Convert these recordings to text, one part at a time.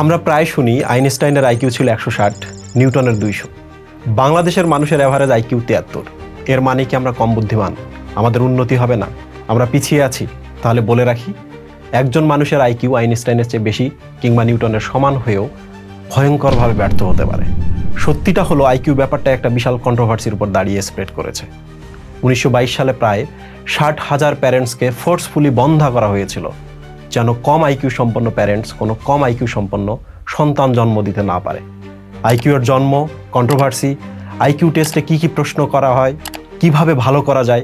আমরা প্রায় শুনি আইনস্টাইনের আইকিউ ছিল 160, নিউটনের 200। বাংলাদেশের মানুষের এভারেজ আইকিউ 73। এর মানে কি আমরা কম বুদ্ধিমান? আমাদের উন্নতি হবে না? আমরা পিছিয়ে আছি? তাহলে বলে রাখি, একজন মানুষের আইকিউ আইনস্টাইনের চেয়ে বেশি কিংবা নিউটনের সমান হয়েও ভয়ঙ্করভাবে ব্যর্থ হতে পারে। সত্যিটা হলো আইকিউ ব্যাপারটা একটা বিশাল কন্ট্রোভার্সির উপর দাঁড়িয়ে স্প্রেড করেছে। 1922 সালে প্রায় 60,000 প্যারেন্টসকে ফোর্সফুলি বন্ধা করা হয়েছিল যেন কম আইকিউ সম্পন্ন প্যারেন্টস কোনো কম আইকিউ সম্পন্ন সন্তান জন্ম দিতে না পারে। আইকিউর জন্ম, কন্ট্রোভার্সি, আইকিউ টেস্টে কী কী প্রশ্ন করা হয়, কিভাবে ভালো করা যায়,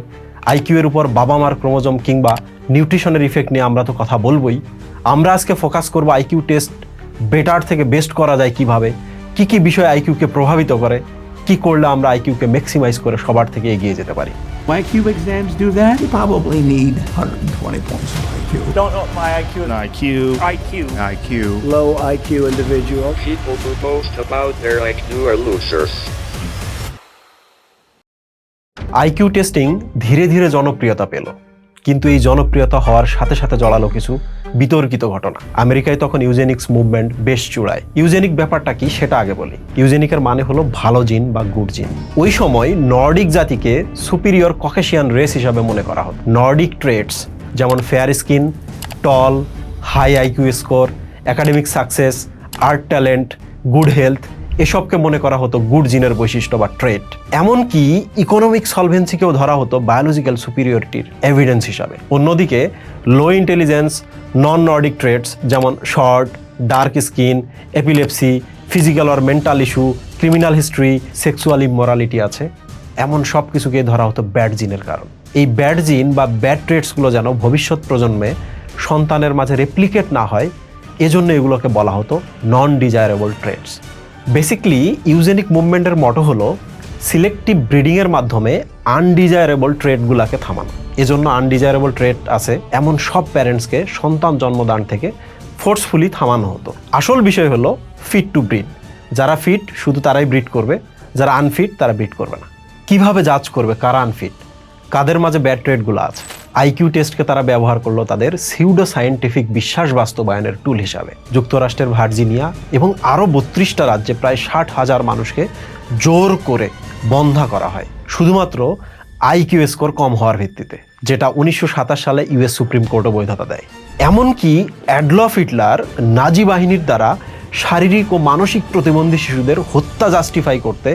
আইকিউ এর উপর বাবা মার ক্রোমোজোম কিংবা নিউট্রিশনের ইফেক্ট নিয়ে আমরা তো কথা বলবোই। আমরা আজকে ফোকাস করব আইকিউ টেস্ট বেটার থেকে বেস্ট করা যায় কিভাবে, কি কি বিষয় আইকিউকে প্রভাবিত করে, কি করলে আমরা আইকিউকে ম্যাক্সিমাইজ করে সবার থেকে এগিয়ে যেতে পারি। IQ exams do that? You probably need 120 points of IQ. Don't know my IQ. IQ. IQ. Low IQ individual. People who boast about their IQ are losers. IQ testing ধীরে ধীরে জনপ্রিয়তা পেল, কিন্তু এই জনপ্রিয়তা হওয়ার সাথে সাথে জড়ালো কিছু বিতর্কিত ঘটনা। আমেরিকায় তখন ইউজেনিক্স মুভমেন্ট বেশ চূড়ায়। ইউজেনিক ব্যাপারটা কি সেটা আগে বলি। ইউজেনিকের মানে হলো ভালো জিন বা গুড জিন। ওই সময় নর্ডিক জাতিকে সুপিরিয়র ককেশিয়ান রেস হিসাবে মনে করা হতো। নর্ডিক ট্রেটস যেমন fair skin, tall, high IQ score, academic success, art talent, good health, এসবকে মনে করা হতো গুড জিনের বৈশিষ্ট্য বা ট্রেট। এমনকি ইকোনমিক সলভেন্সিকেও ধরা হতো বায়োলজিক্যাল সুপিরিয়রিটির এভিডেন্স হিসাবে। অন্যদিকে লো ইন্টেলিজেন্স, নন নর্ডিক ট্রেটস যেমন short, dark skin, epilepsy, physical or mental issue, criminal history, sexual immorality আছে, এমন সব কিছুকে ধরা হতো ব্যাড জিনের কারণ। এই ব্যাড জিন বা ব্যাড ট্রেটসগুলো যেন ভবিষ্যৎ প্রজন্মে সন্তানের মাঝে রেপ্লিকেট না হয়, এজন্য এগুলোকে বলা হতো নন ডিজায়ারেবল ট্রেটস। বেসিক্যালি ইউজেনিক মুভমেন্টের মটো হলো সিলেক্টিভ ব্রিডিংয়ের মাধ্যমে আনডিজায়ারেবল ট্রেটগুলোকে থামানো। এজন্য আনডিজায়ারেবল ট্রেট আছে এমন সব প্যারেন্টসকে সন্তান জন্মদান থেকে ফোর্সফুলি থামানো হতো। আসল বিষয় হলো ফিট টু ব্রিড। যারা ফিট শুধু তারাই ব্রিড করবে, যারা আনফিট তারা ব্রিড করবে না। কিভাবে জাজ করবে কারা আনফিট, কাদের মাঝে ব্যাড ট্রেটগুলো আছে? আইকিউ টেস্টকে তারা ব্যবহার করলো তাদের সিউডো সায়েন্টিফিক বিশ্বাস বাস্তবায়নের টুল হিসাবে। যুক্তরাষ্ট্রের ভার্জিনিয়া এবং আরও 32টা রাজ্যে প্রায় 60,000 মানুষকে জোর করে বন্ধা করা হয় শুধুমাত্র আইকিউ স্কোর কম হওয়ার ভিত্তিতে, যেটা 1927 সালে ইউএস সুপ্রিম কোর্টও বৈধতা দেয়। এমনকি অ্যাডলফ হিটলার নাজি বাহিনীর দ্বারা শারীরিক ও মানসিক প্রতিবন্ধী শিশুদের হত্যা জাস্টিফাই করতে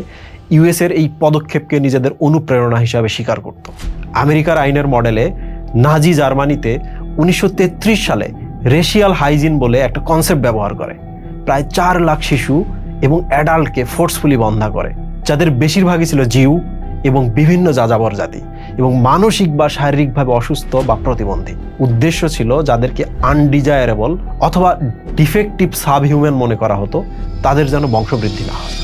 ইউএসের এই পদক্ষেপকে নিজেদের অনুপ্রেরণা হিসাবে স্বীকার করত। আমেরিকার আইনের মডেলে নাজি জার্মানিতে 1933 সালে রেশিয়াল হাইজিন বলে একটা কনসেপ্ট ব্যবহার করে প্রায় 4 লাখ শিশু এবং অ্যাডাল্টকে ফোর্সফুলি বন্ধা করে, যাদের বেশিরভাগই ছিল জিউ এবং বিভিন্ন যাযাবর জাতি এবং মানসিক বা শারীরিকভাবে অসুস্থ বা প্রতিবন্ধী। উদ্দেশ্য ছিল যাদেরকে আনডিজায়ারেবল অথবা ডিফেক্টিভ সাবহিউম্যান মনে করা হতো, তাদের যেন বংশবৃদ্ধি না হয়।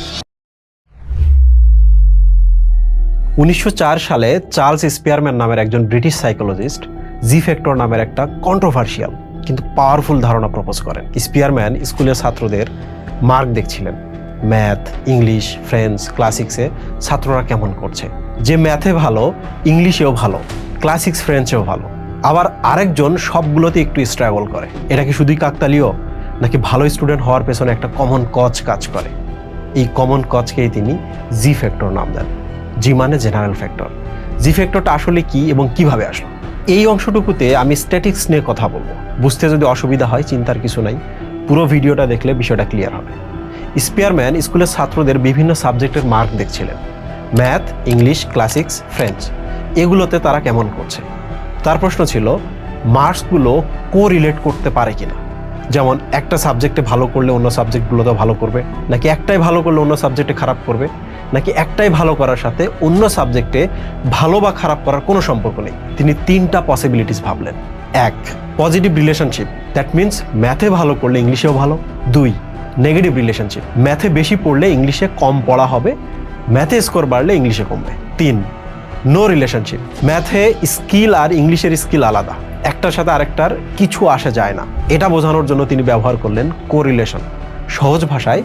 1904 সালে চার্লস স্পিয়ারম্যান নামের একজন ব্রিটিশ সাইকোলজিস্ট জি ফ্যাক্টর নামের একটা কন্ট্রোভার্সিয়াল কিন্তু পাওয়ারফুল ধারণা প্রপোজ করেন। স্পিয়ারম্যান স্কুলের ছাত্রদের মার্ক দেখছিলেন, ম্যাথ, ইংলিশ, ফ্রেঞ্চ, ক্লাসিক্সে ছাত্ররা কেমন করছে। যে ম্যাথে ভালো, ইংলিশেও ভালো, ক্লাসিক্স ফ্রেঞ্চেও ভালো, আবার আরেকজন সবগুলোতে একটু স্ট্রাগল করে। এটা কি শুধুই কাকতালীয়, নাকি ভালো স্টুডেন্ট হওয়ার পেছনে একটা কমন কজ কাজ করে? এই কমন কজকেই তিনি জি ফ্যাক্টর নাম দেন। জি মানে জেনারেল ফ্যাক্টর। জি ফ্যাক্টরটা আসলে কি এবং কিভাবে আসলো, এই অংশটুকুতে আমি স্ট্যাটিক্স নিয়ে কথা বলবো। বুঝতে যদি অসুবিধা হয় চিন্তার কিছু নাই, পুরো ভিডিওটা দেখলে বিষয়টা ক্লিয়ার হবে। স্পিয়ারম্যান স্কুলের ছাত্রদের বিভিন্ন সাবজেক্টের মার্ক দেখছিলেন, ম্যাথ, ইংলিশ, ক্লাসিক্স, ফ্রেঞ্চ, এগুলোতে তারা কেমন করছে। তার প্রশ্ন ছিল মার্কসগুলো কোরিলেট করতে পারে কিনা, যেমন একটা সাবজেক্টে ভালো করলে অন্য সাবজেক্টগুলোতে ভালো করবে, নাকি একটাই ভালো করলে অন্য সাবজেক্টে খারাপ করবে, নাকি একটাই ভালো করার সাথে অন্য সাবজেক্টে ভালো বা খারাপ করার কোনো সম্পর্ক নেই। তিনি 3টা পসিবিলিটিস ভাবলেন। 1, পজিটিভ রিলেশনশিপ, দ্যাট মিনস ম্যাথে ভালো করলে ইংলিশেও ভালো। 2, নেগেটিভ রিলেশনশিপ, ম্যাথে বেশি পড়লে ইংলিশে কম পড়া হবে, ম্যাথে স্কোর বাড়লে ইংলিশে কমবে। 3, নো রিলেশনশিপ, ম্যাথে স্কিল আর ইংলিশের স্কিল আলাদা, একটার সাথে আরেকটার কিছু আসে যায় না। এটা বোঝানোর জন্য তিনি ব্যবহার করলেন কোরিলেশন। সহজ ভাষায়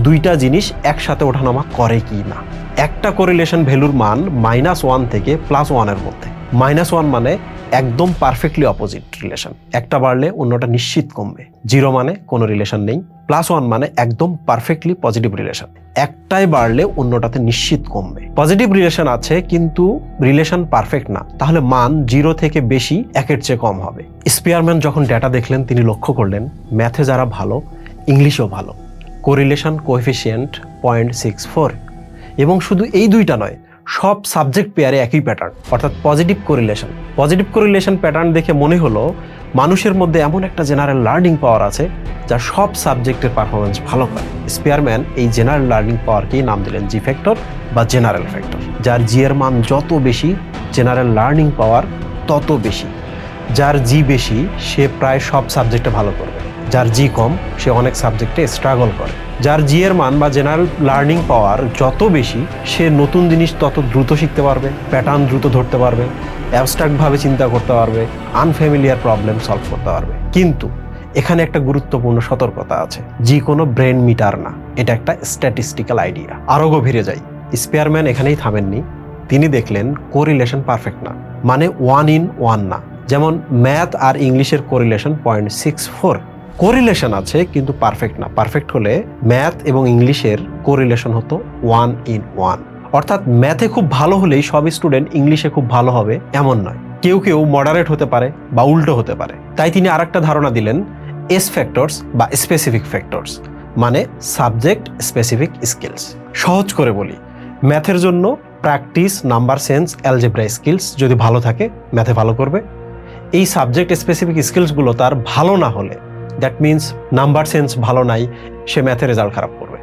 2টা জিনিস একসাথে ওঠানামা করে কি না। একটা কোরিলেশন ভ্যালুর মান -1 থেকে +1 এর মধ্যে, -1 মানে একদম পারফেক্টলি অপোজিট রিলেশন, একটা বাড়লে অন্যটা নিশ্চিত কমবে। 0 মানে কোনো রিলেশন নেই। +1 মানে একদম পারফেক্টলি পজিটিভ রিলেশন, একটাই বাড়লে অন্যটাতে নিশ্চিত কমবে। পজিটিভ রিলেশন আছে কিন্তু রিলেশন পারফেক্ট না, তাহলে মান 0 থেকে বেশি 1-এর চেয়ে কম হবে। স্পিয়ারম্যান যখন ডেটা দেখলেন তিনি লক্ষ্য করলেন ম্যাথে যারা ভালো ইংলিশেও ভালো। কোরিলেশন কোএফিসিয়েন্ট 0.64, এবং শুধু এই দুইটা নয়, সব সাবজেক্ট পেয়ারে একই প্যাটার্ন, অর্থাৎ positive correlation. Positive correlation pattern দেখে মনে হলো মানুষের মধ্যে এমন একটা জেনারেল লার্নিং পাওয়ার আছে যা সব সাবজেক্টের পারফরমেন্স ভালো করে। স্পিয়ারম্যান এই জেনারেল লার্নিং পাওয়ারকেই নাম দিলেন জি ফ্যাক্টর বা জেনারেল ফ্যাক্টর। যার জি এর মান যত বেশি, জেনারেল লার্নিং পাওয়ার তত বেশি। যার জি বেশি সে প্রায় সব সাবজেক্টে ভালো করবে, যার জি কম সে অনেক সাবজেক্টে স্ট্রাগল করে। যার জি এর মান বা জেনারেল লার্নিং পাওয়ার যত বেশি সে নতুন জিনিস তত দ্রুত শিখতে পারবে, প্যাটার্ন দ্রুত ধরতে পারবে, অ্যাবস্ট্রাক্টভাবে চিন্তা করতে পারবে, আনফ্যামিলিয়ার প্রবলেম সলভ করতে পারবে। কিন্তু এখানে একটা গুরুত্বপূর্ণ সতর্কতা আছে, জি কোনো ব্রেন মিটার না, এটা একটা স্ট্যাটিস্টিক্যাল আইডিয়া। আরও গভীরে যাই, স্পিয়ারম্যান এখানেই থামেননি, তিনি দেখলেন কোরিলেশন পারফেক্ট না, মানে 1-in-1 না। যেমন ম্যাথ আর ইংলিশের কোরিলেশন 0.64, কোরিলেশন আছে কিন্তু পারফেক্ট না। পারফেক্ট হলে ম্যাথ এবং ইংলিশের কোরিলেশন হতো 1-in-1, অর্থাৎ ম্যাথে খুব ভালো হলেই সব স্টুডেন্ট ইংলিশে খুব ভালো হবে এমন নয়, কেউ কেউ মডারেট হতে পারে বা উল্টো হতে পারে। তাই তিনি আরেকটা ধারণা দিলেন, এস ফ্যাক্টরস বা স্পেসিফিক ফ্যাক্টরস, মানে সাবজেক্ট স্পেসিফিক স্কিলস। সহজ করে বলি, ম্যাথের জন্য practice, number sense, algebra skills যদি ভালো থাকে ম্যাথে ভালো করবে। এই সাবজেক্ট স্পেসিফিক স্কিলসগুলো তার ভালো না হলে, দ্যাট মিন্স নাম্বার সেন্স ভালো নাই, সে ম্যাথের রেজাল্ট খারাপ করবে।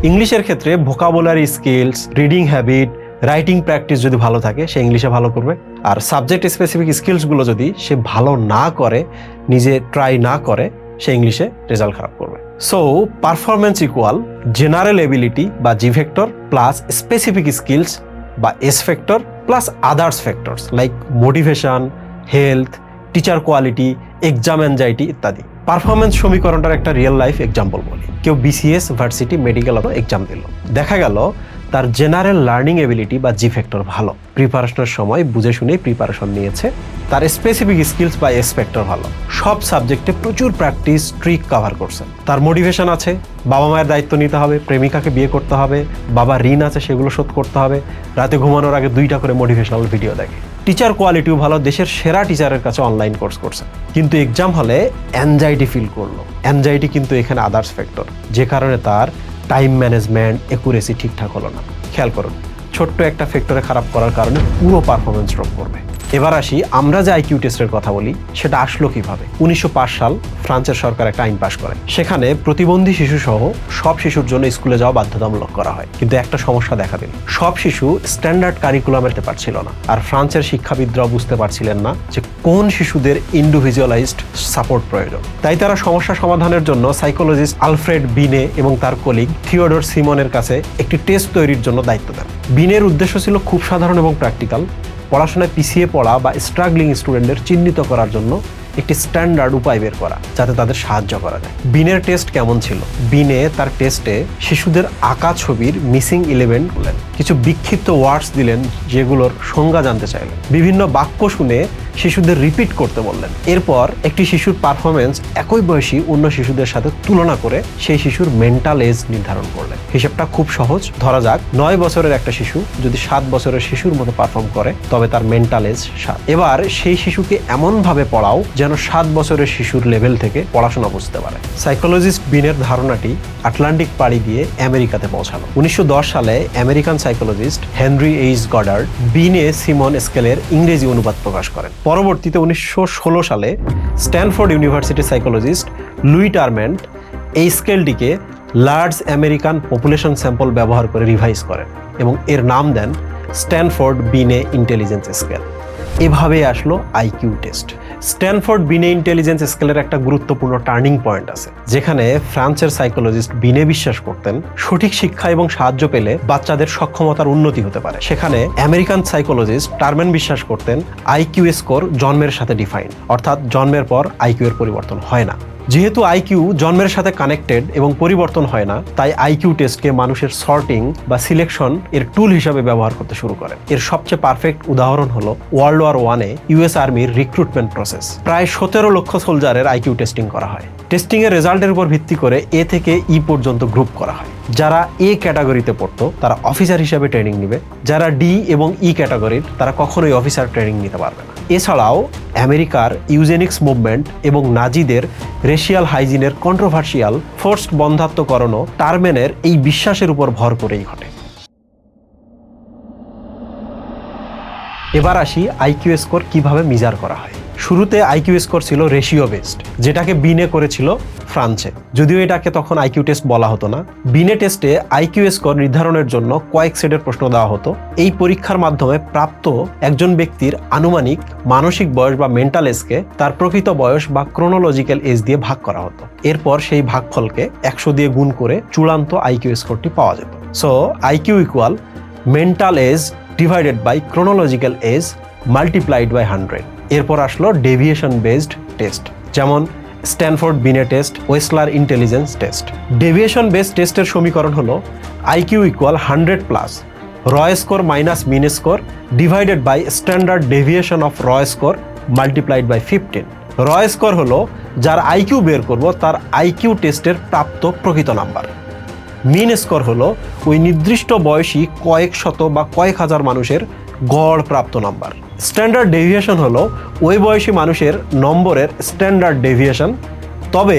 ইংলিশের ক্ষেত্রে vocabulary skills, reading habit, writing practice যদি ভালো থাকে সে ইংলিশে ভালো করবে। আর সাবজেক্ট স্পেসিফিক স্কিলসগুলো যদি সে ভালো না করে, নিজে ট্রাই না করে, সে ইংলিশে রেজাল্ট খারাপ করবে। So performance equal general ability বা জি ফ্যাক্টর প্লাস স্পেসিফিক স্কিলস বা S factor plus others factors like motivation, health, teacher quality, exam anxiety ইত্যাদি। পারফরমেন্স সমীকরণটার একটা রিয়েল লাইফ এক্সাম্পল বলি। কেউ বিসিএস, ভার্সিটি, মেডিকেল এক্সাম দিল, দেখা গেল তার জেনারেল লার্নিং এবিলিটি বা জি ফ্যাক্টর ভালো, প্রিপারেশনের সময় বুঝে শুনেই প্রিপারেশন নিয়েছে। তার স্পেসিফিক স্কিলস বা এস ফ্যাক্টর ভালো, সব সাবজেক্টে প্রচুর প্র্যাকটিস, ট্রিক কভার করছে। তার মোটিভেশন আছে, বাবা মায়ের দায়িত্ব নিতে হবে, প্রেমিকাকে বিয়ে করতে হবে, বাবার ঋণ আছে সেগুলো শোধ করতে হবে, রাতে ঘুমানোর আগে 2টা করে মোটিভেশনাল ভিডিও দেখে। টিচার কোয়ালিটিও ভালো, দেশের সেরা টিচারের কাছে অনলাইন কোর্স করছে। কিন্তু এক্সাম হলে অ্যাংজাইটি ফিল করলো। অ্যাংজাইটি কিন্তু এখানে আদার্স ফ্যাক্টর, যে কারণে তার টাইম ম্যানেজমেন্ট, অ্যাকুরেসি ঠিকঠাক হলো না। খেয়াল করুন, ছোট্ট একটা ফ্যাক্টরে খারাপ করার কারণে পুরো পারফরমেন্স ড্রপ করবে। এবার আসি, আমরা যে আইকিউ টেস্টের কথা বলি সেটা আসলো কিভাবে। 1905 সাল ফ্রান্সের সরকার একটা আইন পাশ করে, সেখানে প্রতিবন্ধী শিশু সহ সব শিশুর জন্য স্কুলে যাওয়া বাধ্যতামূলক করা হয়। কিন্তু একটা সমস্যা দেখা দিল, সব শিশু স্ট্যান্ডার্ড কারিকুলামে যেতে পারছিল না। আর ফ্রান্সের শিক্ষাবিদরাও বুঝতে পারছিলেন না যে কোন শিশুদের ইন্ডিভিজুয়ালাইজড সাপোর্ট প্রয়োজন। তাই তারা সমস্যা সমাধানের জন্য সাইকোলজিস্ট আলফ্রেড বিনে এবং তার কলিগ থিওডর সিমনের কাছে একটি টেস্ট তৈরির জন্য দায়িত্ব দেন। বিনের উদ্দেশ্য ছিল খুব সাধারণ এবং প্র্যাকটিক্যাল, পড়াশোনায় পিছিয়ে পড়া বা স্ট্রাগলিং স্টুডেন্টদের চিহ্নিত করার জন্য একটি স্ট্যান্ডার্ড উপায় বের করা, যাতে তাদের সাহায্য করা যায়। বিনের টেস্ট কেমন ছিল? বিনে তার টেস্টে শিশুদের আঁকা ছবির মিসিং এলিমেন্ট বললেন, কিছু বিক্ষিপ্ত ওয়ার্ডস দিলেন যেগুলোর সংজ্ঞা জানতে চাইলেন, বিভিন্ন বাক্য শুনে শিশুদের রিপিট করতে বললেন। এরপর একটি শিশুর পারফরমেন্স একই বয়সী অন্য শিশুদের সাথে তুলনা করে সেই শিশুর মেন্টাল এজ নির্ধারণ করলেন। হিসেবটা খুব সহজ, ধরা যাক 9 বছরের একটা শিশু যদি 7 বছরের শিশুর মতো পারফর্ম করে তবে তার মেন্টাল এজ 7। এবার সেই শিশুকে এমনভাবে পড়াও যেন 7 বছরের শিশুর লেভেল থেকে পড়াশোনা বুঝতে পারে। সাইকোলজিস্ট বিনের ধারণাটি আটলান্টিক পাড়ি দিয়ে আমেরিকাতে পৌঁছালো। 1910 সালে American psychologist Henry H Goddard বিনে সিমন স্কেলের ইংরেজি অনুবাদ প্রকাশ করেন। পরবর্তীতে 1916 সালে স্ট্যানফোর্ড ইউনিভার্সিটির সাইকোলজিস্ট লুই টারমেন্ট এই স্কেলটিকে লার্জ আমেরিকান পপুলেশন স্যাম্পল ব্যবহার করে রিভাইজ করেন এবং এর নাম দেন স্ট্যানফোর্ড বিনে ইন্টেলিজেন্স স্কেল। এভাবে আসলো আইকিউ টেস্ট। স্ট্যানফোর্ড বিনে ইন্টেলিজেন্স স্কেলের একটা গুরুত্বপূর্ণ টার্নিং পয়েন্ট আছে, যেখানে ফ্রান্সের সাইকোলজিস্ট বিনে বিশ্বাস করতেন সঠিক শিক্ষা এবং সাহায্য পেলে বাচ্চাদের সক্ষমতার উন্নতি হতে পারে। সেখানে আমেরিকান সাইকোলজিস্ট টারমেন বিশ্বাস করতেন আইকিউ স্কোর জন্মের সাথে ডিফাইন, অর্থাৎ জন্মের পর আইকিউ এর পরিবর্তন হয় না। যেহেতু আইকিউ জন্মের সাথে কানেক্টেড এবং পরিবর্তন হয় না, তাই আইকিউ টেস্টকে মানুষের সর্টিং বা সিলেকশন এর টুল হিসাবে ব্যবহার করতে শুরু করে। এর সবচেয়ে পারফেক্ট উদাহরণ হলো ওয়ার্ল্ড ওয়ার 1-এ ইউএস আর্মির রিক্রুটমেন্ট প্রসেস। প্রায় 17 লক্ষ সোলজারের আইকিউ টেস্টিং করা হয়। টেস্টিং এর রেজাল্টের উপর ভিত্তি করে এ থেকে ই পর্যন্ত গ্রুপ করা হয়। যারা এ ক্যাটাগরিতে পড়তো তারা অফিসার হিসাবে ট্রেনিং নেবে, যারা ডি এবং ই ক্যাটাগরির তারা কখনোই অফিসার ট্রেনিং নিতে পারবে না। এছাড়াও আমেরিকার ইউজেনিক্স মুভমেন্ট এবং নাজিদের রেশিয়াল হাইজিনের কন্ট্রোভার্সিয়াল ফোর্সড বন্ধাত্মকরণও টারম্যানের এই বিশ্বাসের উপর ভর করেই ঘটে। এবার আসি আইকিউ স্কোর কিভাবে মেজার করা হয়। শুরুতে আইকিউ স্কোর ছিল রেশিও বেসড, যেটাকে বিনে করেছিল ফ্রান্সে। যদিও এটাকে তখন আইকিউ টেস্ট বলা হতো না। বিনে টেস্টে আইকিউ স্কোর নির্ধারণের জন্য কয়েক সেটের প্রশ্ন দেওয়া হতো। এই পরীক্ষার মাধ্যমে প্রাপ্ত একজন ব্যক্তির আনুমানিক মানসিক বয়স বা মেন্টাল এজকে তার প্রকৃত বয়স বা ক্রোনোলজিক্যাল এজ দিয়ে ভাগ করা হতো। এরপর সেই ভাগফলকে 100 দিয়ে গুণ করে চূড়ান্ত আইকিউ স্কোরটি পাওয়া যেত। So IQ equal mental age divided by chronological age multiplied by 100। এরপর আসলো ডেভিয়েশন বেসড টেস্ট, যেমন Stanford Binet test, Wechsler intelligence test. Deviation based টেস্টের সমীকরণ হলো IQ equal 100 plus raw score minus mean score divided by standard deviation of raw score multiplied by 15। Raw score হলো যার IQ বের করব তার IQ টেস্টের প্রাপ্ত প্রকৃত নাম্বার। মিন স্কোর হলো ওই নির্দিষ্ট বয়সী কয়েক শত বা কয়েক হাজার মানুষের গড় প্রাপ্ত নাম্বার। স্ট্যান্ডার্ড ডেভিয়েশন হলো ওই বয়সী মানুষের নম্বরের স্ট্যান্ডার্ড ডেভিয়েশন, তবে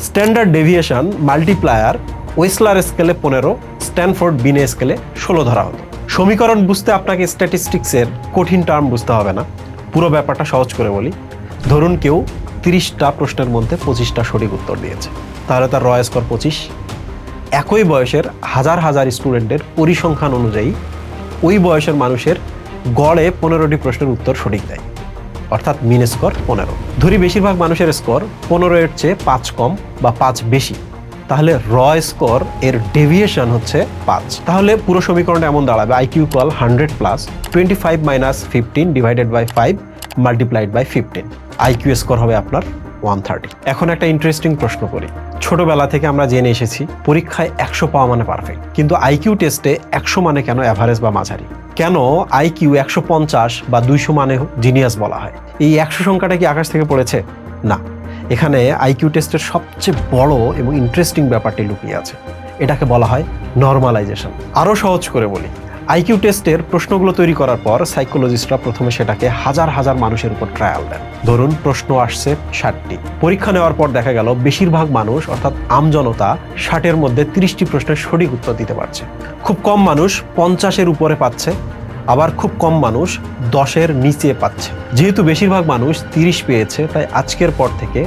স্ট্যান্ডার্ড ডেভিয়েশন মাল্টিপ্লায়ার ওয়েসলার স্কেলে 15, স্ট্যানফোর্ড বিনে স্কেলে 16 ধরা হতো। সমীকরণ বুঝতে আপনাকে স্ট্যাটিস্টিক্সের কঠিন টার্ম বুঝতে হবে না, পুরো ব্যাপারটা সহজ করে বলি। ধরুন কেউ 30টা প্রশ্নের মধ্যে 25টা সঠিক উত্তর দিয়েছে, তাহলে তার র স্কোর 25। একই বয়সের হাজার হাজার স্টুডেন্টের পরিসংখ্যান অনুযায়ী ওই বয়সের মানুষের গড়ে 15টি প্রশ্নের উত্তর সঠিক দেয়, অর্থাৎ মিন স্কোর 15। ধরি বেশিরভাগ মানুষের স্কোর 15-এর চেয়ে 5 কম বা 5 বেশি, তাহলে র স্কোর এর ডেভিয়েশন হচ্ছে 5। তাহলে পুরো সমীকরণটা এমন দাঁড়াবে IQ equal 100 plus 25 minus 15 divided by 5 multiplied by 15। IQ score হবে আপনার 130। এখন একটা ইন্টারেস্টিং প্রশ্ন করি। ছোটবেলা থেকে আমরা জেনে এসেছি পরীক্ষায় 100 পাওয়া মানে পারফেক্ট, কিন্তু আইকিউ টেস্টে 100 মানে কেন অ্যাভারেজ বা মাঝারি? কেন আইকিউ 150 বা 200 মানে জিনিয়াস বলা হয়? এই 100 সংখ্যাটা কি আকাশ থেকে পড়েছে? না, এখানে আইকিউ টেস্টের সবচেয়ে বড় এবং ইন্টারেস্টিং ব্যাপারটি লুকিয়ে আছে। এটাকে বলা হয় নর্মালাইজেশন। আরও সহজ করে বলি, আইকিউ টেস্টের প্রশ্নগুলো তৈরি করার পর সাইকোলজিস্টরা প্রথমে সেটাকে হাজার হাজার মানুষের উপর ট্রায়াল দেন। ধরুন প্রশ্ন আসছে 60টি, পরীক্ষা নেওয়ার পর দেখা গেল বেশিরভাগ মানুষ অর্থাৎ আমজনতা 60-এর মধ্যে 30টি প্রশ্নের সঠিক উত্তর দিতে পারছে। খুব কম মানুষ 50-এর উপরে পাচ্ছে, আবার খুব কম মানুষ 10-এর নিচে পাচ্ছে। যেহেতু বেশিরভাগ মানুষ 30 পেয়েছে, তাই আজকের পর থেকে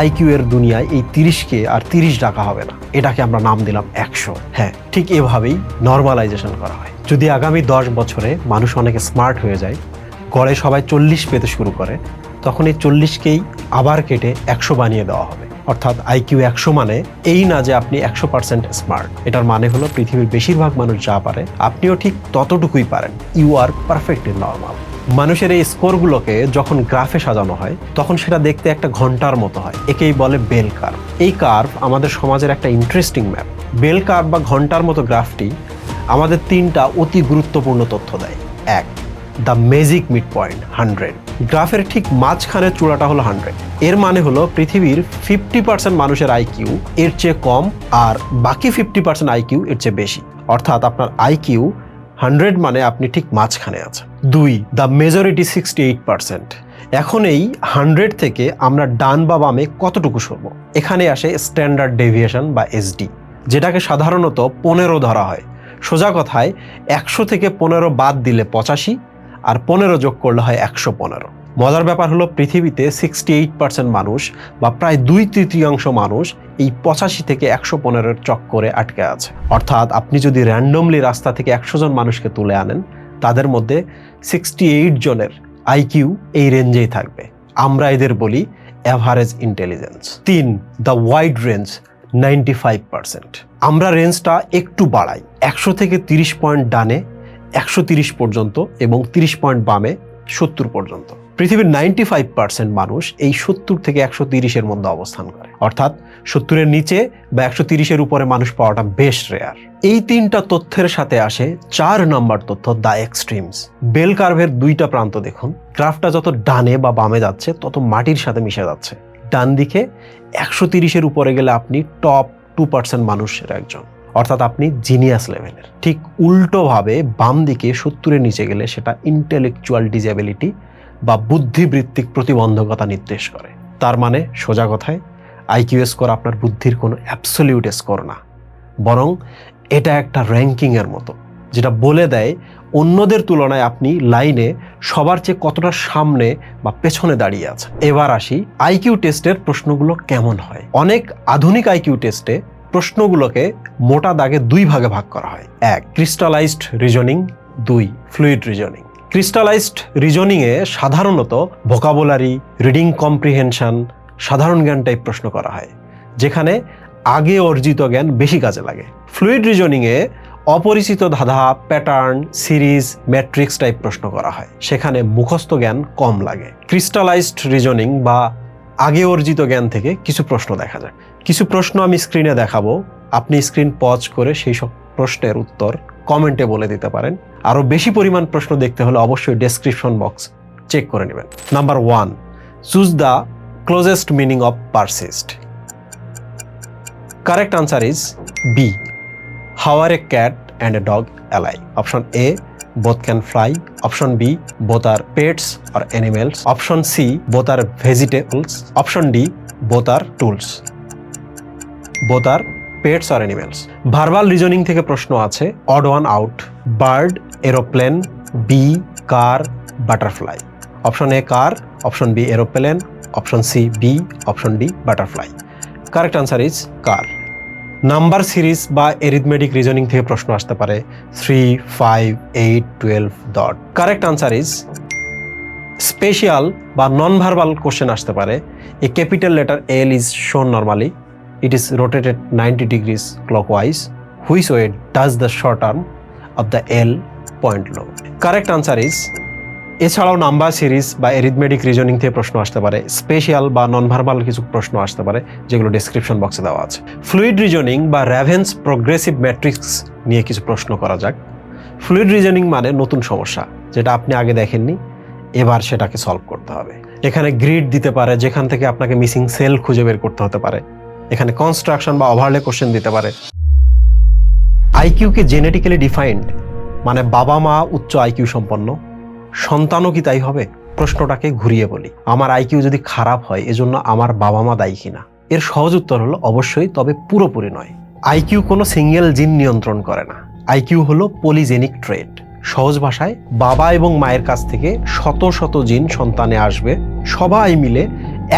আইকিউ এর দুনিয়ায় এই 30কে আর 30 ডাকা হবে না, এটাকে আমরা নাম দিলাম 100। হ্যাঁ, ঠিক এভাবেই নর্মালাইজেশন করা হয়। যদি আগামী 10 বছরে মানুষ অনেক স্মার্ট হয়ে যায়, গড়ে সবাই 40 পেতে শুরু করে, তখন এই 40কেই আবার কেটে 100 বানিয়ে দেওয়া হবে। অর্থাৎ আইকিউ 100 মানে এই না যে আপনি 100% স্মার্ট। এটার মানে হলো পৃথিবীর বেশিরভাগ মানুষ যা পারে আপনিও ঠিক ততটুকুই পারেন। You are perfectly normal. মানুষের এই স্কোরগুলোকে যখন গ্রাফে সাজানো হয় তখন সেটা দেখতে একটা ঘন্টার মতো হয়, একেই বলে বেল কার্ভ। এই কার্ভ আমাদের সমাজের একটা ইন্টারেস্টিং ম্যাপ। বেল কার্ভ বা ঘন্টার মতো গ্রাফটি আমাদের 3টা অতি গুরুত্বপূর্ণ তথ্য দেয়। 1, দ্য ম্যাজিক মিড পয়েন্ট 100। গ্রাফের ঠিক মাঝখানের চূড়াটা হলো 100। এর মানে হলো পৃথিবীর 50% মানুষের আইকিউ এর চেয়ে কম আর বাকি 50% আইকিউ এর চেয়ে বেশি। অর্থাৎ আপনার আইকিউ 100 মানে আপনি ঠিক মাঝখানে আছেন। 2, দ্য মেজরিটি 68%। এখন এই 100 থেকে আমরা ডান বা বামে কতটুকু সরব? এখানে আসে স্ট্যান্ডার্ড ডেভিয়েশন বা এসডি, যেটাকে সাধারণত 15 ধরা হয়। সোজা কথায় 100 থেকে 15 বাদ দিলে 85, আর 15 যোগ করলে হয় 115। মজার ব্যাপার হলো পৃথিবীতে 68% মানুষ বা প্রায় 2/3 মানুষ এই 85 থেকে 115-এর চক্করে আটকে আছে। অর্থাৎ আপনি যদি র্যান্ডমলি রাস্তা থেকে 100 জন মানুষকে তুলে আনেন, তাদের মধ্যে 68 জনের আইকিউ এই রেঞ্জেই থাকবে। আমরা এদের বলি average intelligence. 3, the wide range 95%। আমরা রেঞ্জটা একটু বাড়াই, 100 থেকে 30 পয়েন্ট ডানে 130 পর্যন্ত এবং 30 পয়েন্ট বামে 70 পর্যন্ত। পৃথিবীর 95% মানুষ এই 70 থেকে 130-এর মধ্যে অবস্থান করে, অর্থাৎ 70-এর নিচে বা 130-এর উপরে মানুষ পাওয়াটা বেশ রেয়ার। এই 3টা তথ্যের সাথে আসে 4 নম্বর তথ্য, দ্য এক্সট্রিমস। বেল কার্ভের 2টা প্রান্ত দেখুন, গ্রাফটা যত ডানে বা বামে যাচ্ছে তত মাটির সাথে মিশে যাচ্ছে। ডান দিকে 130-এর উপরে গেলে আপনি টপ 2% মানুষের একজন, অর্থাৎ আপনি জিনিয়াস লেভেলের। ঠিক উল্টোভাবে বাম দিকে 70-এর নিচে গেলে সেটা ইন্টেলেকচুয়াল ডিসেবিলিটি বা বুদ্ধিবৃত্তিক প্রতিবন্ধকতা নির্দেশ করে। তার মানে সোজা কথায় আইকিউ স্কোর আপনার বুদ্ধির কোনো অ্যাবসলিউট স্কোর না, বরং এটা একটা র্যাঙ্কিংয়ের মতো, যেটা বলে দেয় অন্যদের তুলনায় আপনি লাইনে সবার চেয়ে কতটা সামনে বা পেছনে দাঁড়িয়ে আছেন। এবার আসি আইকিউ টেস্টের প্রশ্নগুলো কেমন হয়। অনেক আধুনিক আইকিউ টেস্টে প্রশ্নগুলোকে মোটা দাগে 2 ভাগে ভাগ করা হয়। 1 crystallised reasoning, 2 fluid reasoning. Crystallised রিজনিংয়ে সাধারণত ভোকাবুলারি, রিডিং কম্প্রিহেনশন, সাধারণ জ্ঞান টাইপ প্রশ্ন করা হয়, যেখানে আগে অর্জিত জ্ঞান বেশি কাজে লাগে। ফ্লুইড রিজনিংয়ে অপরিচিত ধাঁধা, প্যাটার্ন, সিরিজ, ম্যাট্রিক্স টাইপ প্রশ্ন করা হয়, সেখানে মুখস্থ জ্ঞান কম লাগে। ক্রিস্টালাইজড রিজনিং বা আগে অর্জিত জ্ঞান থেকে কিছু প্রশ্ন দেখা যায়। কিছু প্রশ্ন আমি স্ক্রিনে দেখাবো, আপনি স্ক্রিন পজ করে সেই সব প্রশ্নের উত্তর কমেন্টে বলে দিতে পারেন। আরও বেশি পরিমাণ প্রশ্ন দেখতে হলে অবশ্যই ডেসক্রিপশন বক্স চেক করে নেবেন। Number 1, choose the closest meaning of persist. Correct answer is B, how are a cat and a dog alike. Option A, both can fly. Option B, both are pets or animals. Option C, both are vegetables. Option D, both are tools. Both are pets or animals. Verbal reasoning থেকে প্রশ্ন আছে, odd one out, bird, aeroplane, bee car, butterfly. Option A car, option B aeroplane, option C bee, option D butterfly. Correct answer is car. Number series বা arithmetic reasoning থেকে প্রশ্ন আসতে পারে 3, 5, 8, 12 dot. Correct answer is spatial বা non verbal question আসতে পারে। A capital letter L is shown normally, it is rotated 90 degrees clockwise, which way does the short arm of the L point low. Correct answer is, এছাড়াও number series বা arithmetic reasoning থেকে প্রশ্ন আসতে পারে, special বা non verbal কিছু প্রশ্ন আসতে পারে, যেগুলো ডেসক্রিপশন বক্সে দেওয়া আছে। ফ্লুইড রিজনিং বা র্যাভেন্স প্রোগ্রেসিভ ম্যাট্রিক্স নিয়ে কিছু প্রশ্ন করা যাক। ফ্লুইড রিজনিং মানে নতুন সমস্যা, যেটা আপনি আগে দেখেননি, এবার সেটাকে সলভ করতে হবে। এখানে গ্রিড দিতে পারে, যেখান থেকে আপনাকে মিসিং সেল খুঁজে বের করতে হতে পারে। এখানে কনস্ট্রাকশন বা ওভারলে কোশ্চেন দিতে পারে। আইকিউকে জেনেটিক্যালি ডিফাইন্ড মানে বাবা মা উচ্চ আইকিউ সম্পন্ন, সন্তানও কি তাই হবে? প্রশ্নটাকে ঘুরিয়ে বলি, আমার আইকিউ যদি খারাপ হয় এজন্য আমার বাবা মা দায়ী কিনা? এর সহজ উত্তর হলো অবশ্যই, তবে পুরোপুরি নয়। আইকিউ কোনো সিঙ্গেল জিন নিয়ন্ত্রণ করে না। আইকিউ হলো পলিজেনিক ট্রেট। সহজ ভাষায়, বাবা এবং মায়ের কাছ থেকে শত শত জিন সন্তানে আসবে, সবাই মিলে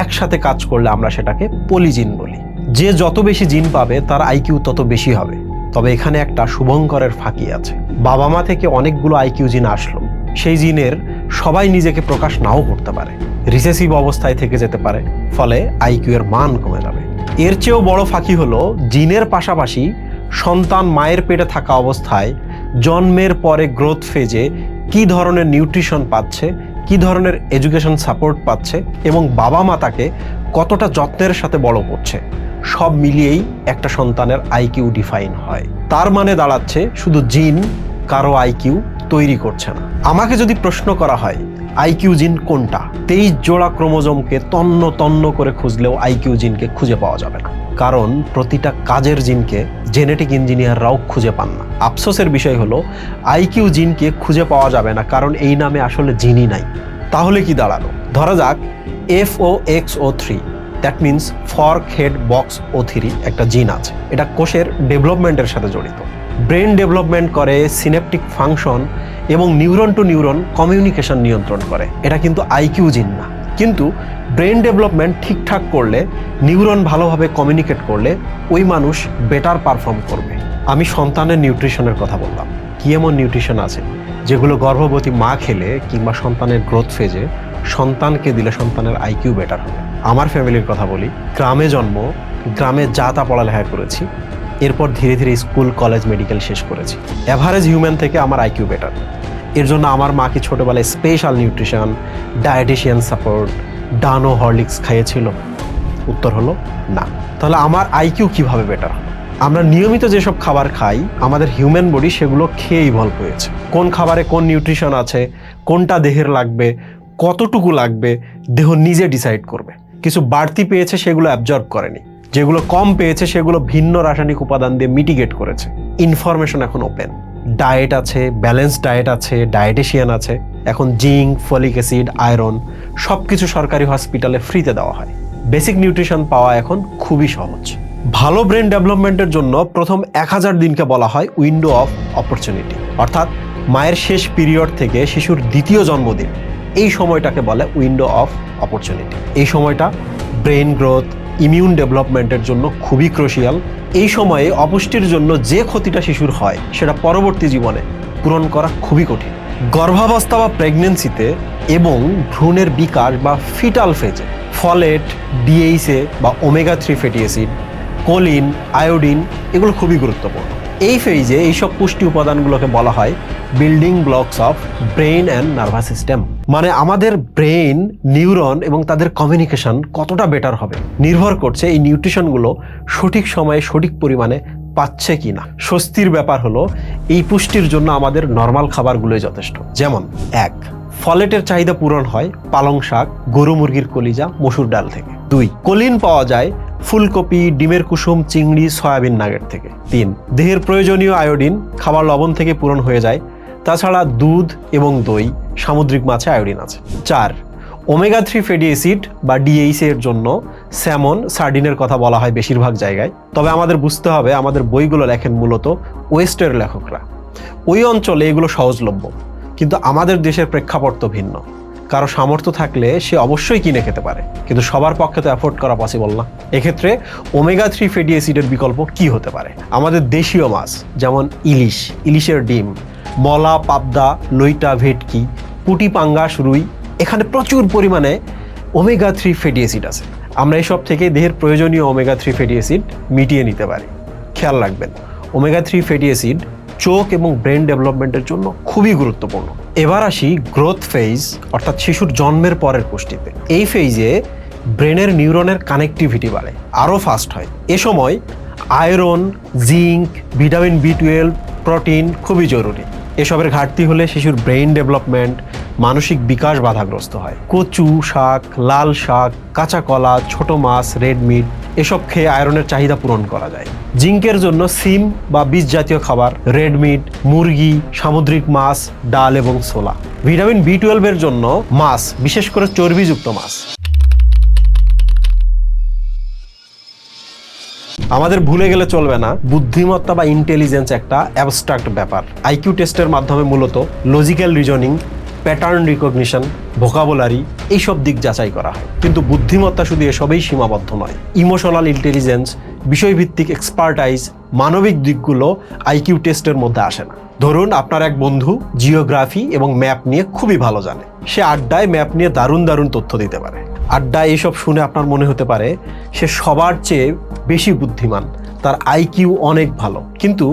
একসাথে কাজ করলে আমরা সেটাকে পলিজিন বলি। যে যত বেশি জিন পাবে তার আইকিউ তত বেশি হবে। তবে এখানে একটা শুভঙ্করের ফাঁকি আছে। বাবা মা থেকে অনেকগুলো আইকিউ জিন আসলো, সেই জিনের সবাই নিজেকে প্রকাশ নাও করতে পারে, রিসেসিভ অবস্থায় থেকে যেতে পারে, ফলে আইকিউ এর মান কমে যাবে। এর চেয়েও বড় ফাঁকি হলো, জিনের পাশাপাশি সন্তান মায়ের পেটে থাকা অবস্থায় জন্মের পরে গ্রোথ ফেজে কি ধরনের নিউট্রিশন পাচ্ছে, কি ধরনের এডুকেশন সাপোর্ট পাচ্ছে এবং বাবা মা তাকে কতটা যত্নের সাথে বড় করছে, সব মিলিয়েই একটা সন্তানের আইকিউ ডিফাইন হয়। তার মানে দাঁড়াচ্ছে শুধু জিন কারো আইকিউ তৈরি করছে না। আমাকে যদি প্রশ্ন করা হয় আইকিউ জিন কোনটা, 23 জোড়া ক্রোমোজোমকে তন্ন তন্ন করে খুঁজলেও আইকিউ জিনকে খুঁজে পাওয়া যাবে না, কারণ প্রতিটা কাজের জিনকে জেনেটিক ইঞ্জিনিয়াররাও খুঁজে পান না। আফসোসের বিষয় হলো আইকিউ জিনকে খুঁজে পাওয়া যাবে না, কারণ এই নামে আসলে জিনই নাই। তাহলে কি দাঁড়ালো? ধরা যাক FOXO3, that means fork head box O3 একটা জিন আছে। এটা কোষের ডেভেলপমেন্টের সাথে জড়িত, ব্রেন ডেভেলপমেন্ট করে, সিনেপটিক ফাংশন এবং নিউরন টু নিউরন কমিউনিকেশন নিয়ন্ত্রণ করে। এটা কিন্তু আইকিউ জিন না, কিন্তু ব্রেন ডেভেলপমেন্ট ঠিকঠাক করলে, নিউরন ভালোভাবে কমিউনিকেট করলে ওই মানুষ বেটার পারফর্ম করবে। আমি সন্তানের নিউট্রিশনের কথা বললাম। কি এমন নিউট্রিশন আছে যেগুলো গর্ভবতী মা খেলে কিংবা সন্তানের গ্রোথ ফেজে সন্তানকে দিলে সন্তানের আইকিউ বেটার হবে? আমার ফ্যামিলির কথা বলি, গ্রামে জন্ম, গ্রামে যা তা পড়ালেখা করেছি, এরপর ধীরে ধীরে স্কুল, কলেজ, মেডিকেল শেষ করেছি। অ্যাভারেজ হিউম্যান থেকে আমার আইকিউ বেটার। এর জন্য আমার মা কি ছোটবেলায় special nutrition, dietician support, ডানো Horlicks খাইয়েছিল? উত্তর হলো না। তাহলে আমার আইকিউ কিভাবে বেটার হবে? আমরা নিয়মিত যেসব খাবার খাই, আমাদের হিউম্যান বডি সেগুলো খেয়ে ইভলভ হয়েছে। কোন খাবারে কোন নিউট্রিশন আছে, কোনটা দেহের লাগবে, কতটুকু লাগবে, দেহ নিজে ডিসাইড করবে। কিছু বাড়তি পেয়েছে সেগুলো অ্যাবজর্ব করেনি, যেগুলো কম পেয়েছে সেগুলো ভিন্ন রাসায়নিক উপাদান দিয়ে মিটিগেট করেছে। ইনফরমেশন এখন ওপেন, ডায়েট আছে, ব্যালেন্সড ডায়েট আছে, ডায়েটিশিয়ান আছে। এখন জিঙ্ক, ফলিক অ্যাসিড, আয়রন সব কিছু সরকারি হসপিটালে ফ্রিতে দেওয়া হয়। বেসিক নিউট্রিশন পাওয়া এখন খুবই সহজ। ভালো ব্রেন ডেভেলপমেন্টের জন্য প্রথম 1000 দিনকে বলা হয় উইন্ডো অফ অপরচুনিটি, অর্থাৎ মায়ের শেষ পিরিয়ড থেকে শিশুর দ্বিতীয় জন্মদিন, এই সময়টাকে বলে উইন্ডো অফ অপরচুনিটি। এই সময়টা ব্রেন গ্রোথ, ইমিউন ডেভেলপমেন্টের জন্য খুবই ক্রুশিয়াল। এই সময়ে অপুষ্টির জন্য যে ক্ষতিটা শিশুর হয় সেটা পরবর্তী জীবনে পূরণ করা খুবই কঠিন। গর্ভাবস্থা বা প্রেগনেন্সিতে এবং ভ্রূণের বিকাশ বা ফিটাল ফেজে ফলেট, ডিএইচএ বা omega 3 fatty acid, choline, iodine এগুলো খুবই গুরুত্বপূর্ণ। এই ফেজে এইসব পুষ্টি উপাদানগুলোকে বলা হয় building blocks of brain and nervous system. মানে আমাদের ব্রেন, নিউরন এবং তাদের কমিউনিকেশন কতটা বেটার হবে নির্ভর করছে এই নিউট্রিশনগুলো সঠিক সময়ে সঠিক পরিমাণে পাচ্ছে কিনা। স্বস্তির ব্যাপার হলো এই পুষ্টির জন্য আমাদের নর্মাল খাবারগুলোই যথেষ্ট। যেমন 1, ফলেটের চাহিদা পূরণ হয় পালং শাক, গরু মুরগির কলিজা, মসুর ডাল থেকে। 2, কোলিন পাওয়া যায় ফুলকপি, ডিমের কুসুম, চিংড়ি, সয়াবিন নাগেট থেকে। 3, দেহের প্রয়োজনীয় আয়োডিন খাবার লবণ থেকে পূরণ হয়ে যায়। তাছাড়া দুধ এবং দই, সামুদ্রিক মাছে আয়োডিন আছে। 4, ওমেগা 3 ফ্যাটি অ্যাসিড বা ডিএইচএ এর জন্য স্যামন, সার্ডিনের কথা বলা হয় বেশিরভাগ জায়গায়। তবে আমাদের বুঝতে হবে, আমাদের বইগুলো লেখেন মূলত ওয়েস্টের লেখকরা। ওই অঞ্চলে এগুলো সহজলভ্য, কিন্তু আমাদের দেশের প্রেক্ষাপট তো ভিন্ন। কারো সামর্থ্য থাকলে সে অবশ্যই কিনে খেতে পারে, কিন্তু সবার পক্ষে তো অ্যাফোর্ড করা পসিবল না। এক্ষেত্রে ওমেগা 3 ফ্যাটি অ্যাসিডের বিকল্প কি হতে পারে? আমাদের দেশীয় মাছ যেমন ইলিশ, ইলিশের ডিম, মলা, পাবদা, লইটা, ভেটকি, পুঁটি, পাঙ্গাস, রুই, এখানে প্রচুর পরিমাণে ওমেগা 3 ফ্যাটি অ্যাসিড আছে। আমরা এসব থেকে দেহের প্রয়োজনীয় ওমেগা 3 ফ্যাটি অ্যাসিড মিটিয়ে নিতে পারি। খেয়াল রাখবেন, ওমেগা 3 ফ্যাটি অ্যাসিড চোখ এবং ব্রেন ডেভেলপমেন্টের জন্য খুবই গুরুত্বপূর্ণ। এবার আসি গ্রোথ ফেজ, অর্থাৎ শিশুর জন্মের পরের পুষ্টিতে। এই ফেজে ব্রেনের নিউরনের কানেক্টিভিটি বাড়ে, আরও ফাস্ট হয়। এ সময় iron, zinc, vitamin B12, protein খুবই জরুরি। এসবের ঘাটতি হলে শিশুর ব্রেইন ডেভেলপমেন্ট, মানসিক বিকাশ বাধাগ্রস্ত হয়। কচু শাক, লাল শাক, কাঁচা কলা, ছোট মাছ, রেড মিট এসব খেয়ে আয়রনের চাহিদা পূরণ করা যায়। জিঙ্কের জন্য সিম বা বীজ জাতীয় খাবার, রেড মিট, মুরগি, সামুদ্রিক মাছ, ডাল এবং ছোলা। ভিটামিন B12 এর জন্য মাছ, বিশেষ করে চর্বিযুক্ত মাছ। আমাদের ভুলে গেলে চলবে না, বুদ্ধিমত্তা বা ইন্টেলিজেন্স একটা অ্যাবস্ট্রাক্ট ব্যাপার। আইকিউ টেস্টের মাধ্যমে মূলত logical reasoning, pattern recognition, vocabulary এইসব দিক যাচাই করা হয়। কিন্তু বুদ্ধিমত্তা শুধু এসবেই সীমাবদ্ধ নয়। ইমোশনাল ইন্টেলিজেন্স, বিষয়ভিত্তিক এক্সপার্টাইজ, মানবিক দিকগুলো আইকিউ টেস্টের মধ্যে আসে না। ধরুন আপনার এক বন্ধু জিওগ্রাফি এবং ম্যাপ নিয়ে খুবই ভালো জানে, সে আড্ডায় ম্যাপ নিয়ে দারুণ দারুণ তথ্য দিতে পারে। আড্ডায় এইসব শুনে আপনার মনে হতে পারে সে সবার চেয়ে বেশি বুদ্ধিমান, তার আইকিউ অনেক ভালো। কিন্তু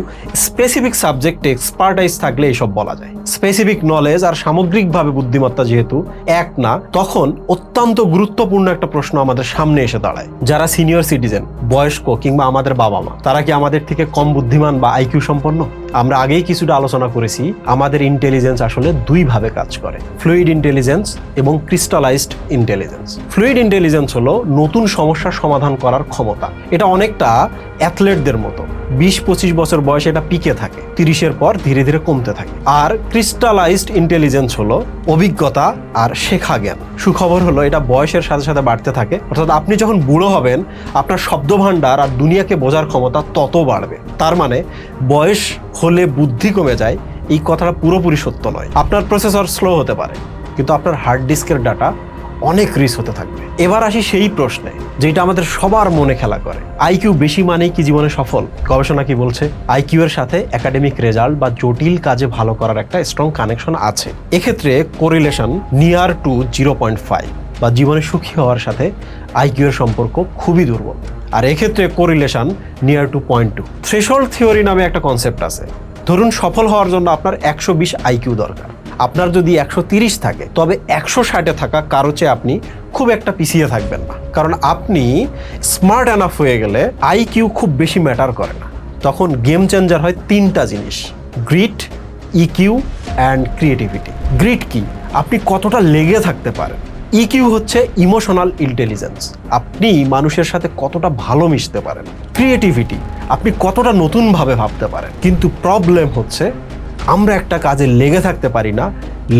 স্পেসিফিক সাবজেক্টে এক্সপার্টাইজ থাকলে এইসব বলা যায়। স্পেসিফিক নলেজ আর সামগ্রিকভাবে বুদ্ধিমত্তা যেহেতু এক না, তখন অত্যন্ত গুরুত্বপূর্ণ একটা প্রশ্ন আমাদের সামনে এসে দাঁড়ায়। যারা সিনিয়র সিটিজেন, বয়স্ক কিংবা আমাদের বাবা মা, তারা কি আমাদের থেকে কম বুদ্ধিমান বা আইকিউ সম্পন্ন? আমরা আগেই কিছুটা আলোচনা করেছি, আমাদের ইন্টেলিজেন্স আসলে দুই ভাবে কাজ করে, ফ্লুইড ইন্টেলিজেন্স এবং ক্রিস্টালাইজড ইন্টেলিজেন্স। ফ্লুইড ইন্টেলিজেন্স হলো নতুন সমস্যার সমাধান করার ক্ষমতা। এটা অনেকটা অ্যাথলেটদের মতো, 20-25 বছর বয়সে এটা পিকে থাকে, 30-এর পর ধীরে ধীরে কমতে থাকে। আর ক্রিস্টালাইজড ইন্টেলিজেন্স হলো অভিজ্ঞতা আর শেখা জ্ঞান। সুখবর হলো এটা বয়সের সাথে সাথে বাড়তে থাকে, অর্থাৎ আপনি যখন বুড়ো হবেন আপনার শব্দভাণ্ডার আর দুনিয়াকে বোঝার ক্ষমতা তত বাড়বে। তার মানে বয়স হলে বুদ্ধি কমে যায়, এই কথাটা পুরোপুরি সত্য নয়। আপনার প্রসেসর স্লো হতে পারে, কিন্তু আপনার হার্ড ডিস্কের ডাটা অনেক রিচ হতে থাকবে। এবার আসি সেই প্রশ্নে যেটা আমাদের সবার মনে খেলা করে, আইকিউ বেশি মানেই কি জীবনে সফল? গবেষণা কি বলছে? আইকিউ এর সাথে একাডেমিক রেজাল্ট বা জটিল কাজে ভালো করার একটা স্ট্রং কানেকশন আছে। এক্ষেত্রে কোরিলেশন নিয়ার টু 0.5 বা জীবনে সুখী হওয়ার সাথে আইকিউ এর সম্পর্ক খুবই দুর্বল। আর এক্ষেত্রে correlation near to 0.2। Threshold theory নামে একটা কনসেপ্ট আছে। ধরুন সফল হওয়ার জন্য আপনার 120 আইকিউ দরকার, আপনার যদি 130 থাকে তবে 160-এ থাকা কারো চেয়ে আপনি খুব একটা পিছিয়ে থাকবেন না, কারণ আপনি স্মার্ট এনাফ হয়ে গেলে আইকিউ খুব বেশি ম্যাটার করে না। তখন গেম চেঞ্জার হয় 3টা জিনিস: grit, EQ and creativity. Grit কি? আপনি কতটা লেগে থাকতে পারেন। ইকিউ হচ্ছে ইমোশনাল ইন্টেলিজেন্স, আপনি মানুষের সাথে কতটা ভালো মিশতে পারেন। ক্রিয়েটিভিটি, আপনি কতটা নতুনভাবে ভাবতে পারেন। কিন্তু প্রবলেম হচ্ছে আমরা একটা কাজে লেগে থাকতে পারি না,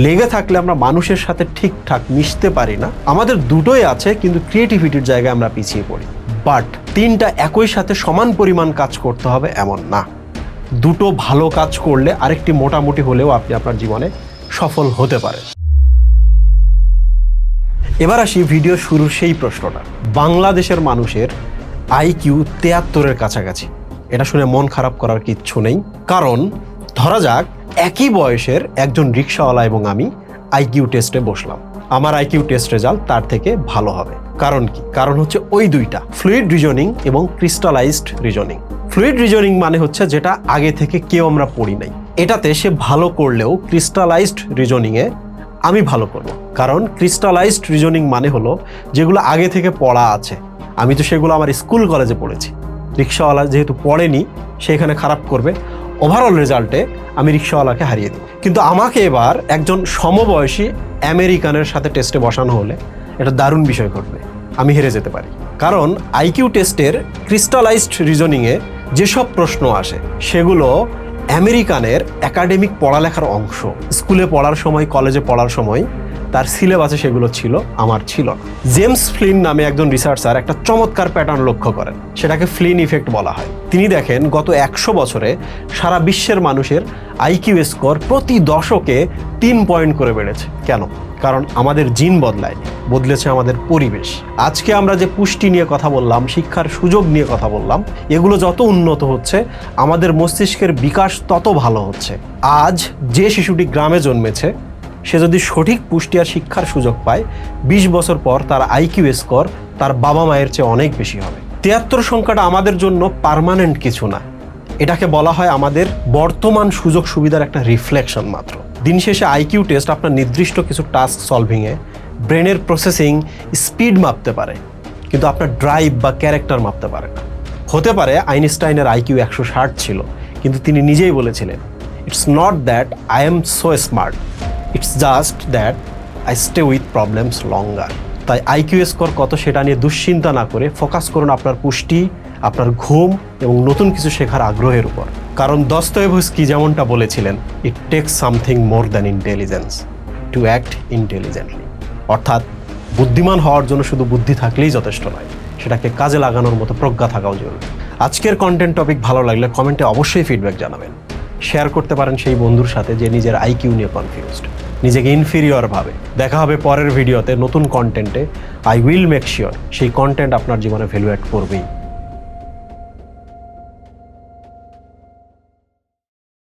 লেগে থাকলে আমরা মানুষের সাথে ঠিকঠাক মিশতে পারি না। আমাদের দুটোই আছে, কিন্তু ক্রিয়েটিভিটির জায়গায় আমরা পিছিয়ে পড়ি। বাট 3টা একই সাথে সমান পরিমাণ কাজ করতে হবে এমন না। দুটো ভালো কাজ করলে আরেকটি মোটামুটি হলেও আপনি আপনার জীবনে সফল হতে পারেন। এবার আসি ভিডিও শুরুর সেই প্রশ্নটা। বাংলাদেশের মানুষের আইকিউ 73-এর কাছাকাছি। এটা শুনে মন খারাপ করার কিচ্ছু নেই, কারণ ধরা যাক একই বয়সের একজন রিক্সাওয়ালা এবং আমি আইকিউ টেস্টে বসলাম। আমার আইকিউ টেস্ট রেজাল্ট তার থেকে ভালো হবে। কারণ কি? কারণ হচ্ছে ওই দুইটা, ফ্লুইড রিজনিং এবং ক্রিস্টালাইজড রিজনিং। ফ্লুইড রিজনিং মানে হচ্ছে যেটা আগে থেকে কেউ আমরা পড়ি নাই, এটাতে সে ভালো করলেও ক্রিস্টালাইজড রিজনিংয়ে আমি ভালো করব। কারণ ক্রিস্টালাইজড রিজনিং মানে হলো যেগুলো আগে থেকে পড়া আছে, আমি তো সেগুলো আমার স্কুল কলেজে পড়েছি। রিক্সাওয়ালা যেহেতু পড়েনি, সেখানে খারাপ করবে, ওভারঅল রেজাল্টে আমি রিক্সাওয়ালাকে হারিয়ে দিই। কিন্তু আমাকে এবার একজন সমবয়সী আমেরিকানের সাথে টেস্টে বসানো হলে এটা দারুণ বিষয় ঘটবে, আমি হেরে যেতে পারি। কারণ আইকিউ টেস্টের ক্রিস্টালাইজড রিজনিংয়ে যেসব প্রশ্ন আসে সেগুলো আমেরিকানের একাডেমিক পড়ালেখার অংশ। স্কুলে পড়ার সময়, কলেজে পড়ার সময় তার সিলেবাসে সেগুলো ছিল, আমার ছিল না। জেমস ফ্লিন নামে একজন রিসার্চার একটা চমৎকার প্যাটার্ন লক্ষ্য করেন, সেটাকে ফ্লিন ইফেক্ট বলা হয়। তিনি দেখেন গত 100 বছরে সারা বিশ্বের মানুষের আইকিউ স্কোর প্রতি দশকে 3 পয়েন্ট করে বেড়েছে। কেন? কারণ আমাদের জিন বদলায়নি, বদলেছে আমাদের পরিবেশ। আজকে আমরা যে পুষ্টি নিয়ে কথা বললাম, শিক্ষার সুযোগ নিয়ে কথা বললাম, এগুলো যত উন্নত হচ্ছে আমাদের মস্তিষ্কের বিকাশ তত ভালো হচ্ছে। আজ যে শিশুটি গ্রামে জন্মেছে সে যদি সঠিক পুষ্টি আর শিক্ষার সুযোগ পায়, 20 বছর পর তার আইকিউ স্কোর তার বাবা মায়ের চেয়ে অনেক বেশি হবে। 73 সংখ্যাটা আমাদের জন্য পার্মানেন্ট কিছু না, এটাকে বলা হয় আমাদের বর্তমান সুযোগ সুবিধার একটা রিফ্লেকশন মাত্র। দিন শেষে আইকিউ টেস্ট আপনার নির্দিষ্ট কিছু টাস্ক সলভিংয়ে ব্রেনের প্রসেসিং স্পিড মাপতে পারে, কিন্তু আপনার ড্রাইভ বা ক্যারেক্টার মাপতে পারে না। হতে পারে আইনস্টাইনের আইকিউ 160 ছিল, কিন্তু তিনি নিজেই বলেছিলেন, it's not that I am so smart, it's just that I stay with problems longer. তাই আইকিউ স্কোর কত সেটা নিয়ে দুশ্চিন্তা না করে ফোকাস করুন আপনার পুষ্টি, আপনার ঘুম এবং নতুন কিছু শেখার আগ্রহের উপর। কারণ দস্তয়েভস্কি যেমনটা বলেছিলেন, ইট tax something more than intelligence to act intelligently. অর্থাৎ বুদ্ধিমান হওয়ার জন্য শুধু বুদ্ধি থাকলেই যথেষ্ট নয়, সেটাকে কাজে লাগানোর মতো প্রজ্ঞা থাকাও জরুরি। আজকের কন্টেন্ট টপিক ভালো লাগলে কমেন্টে অবশ্যই ফিডব্যাক জানাবেন। শেয়ার করতে পারেন সেই বন্ধুর সাথে যে নিজের আইকিউ নিয়ে কনফিউজড, নিজেকে ইনফিরিয়র ভাবে। দেখা হবে পরের ভিডিওতে নতুন কন্টেন্টে। আই উইল মেক শিওর সেই কন্টেন্ট আপনার জীবনে ভ্যালু অ্যাড করবেই।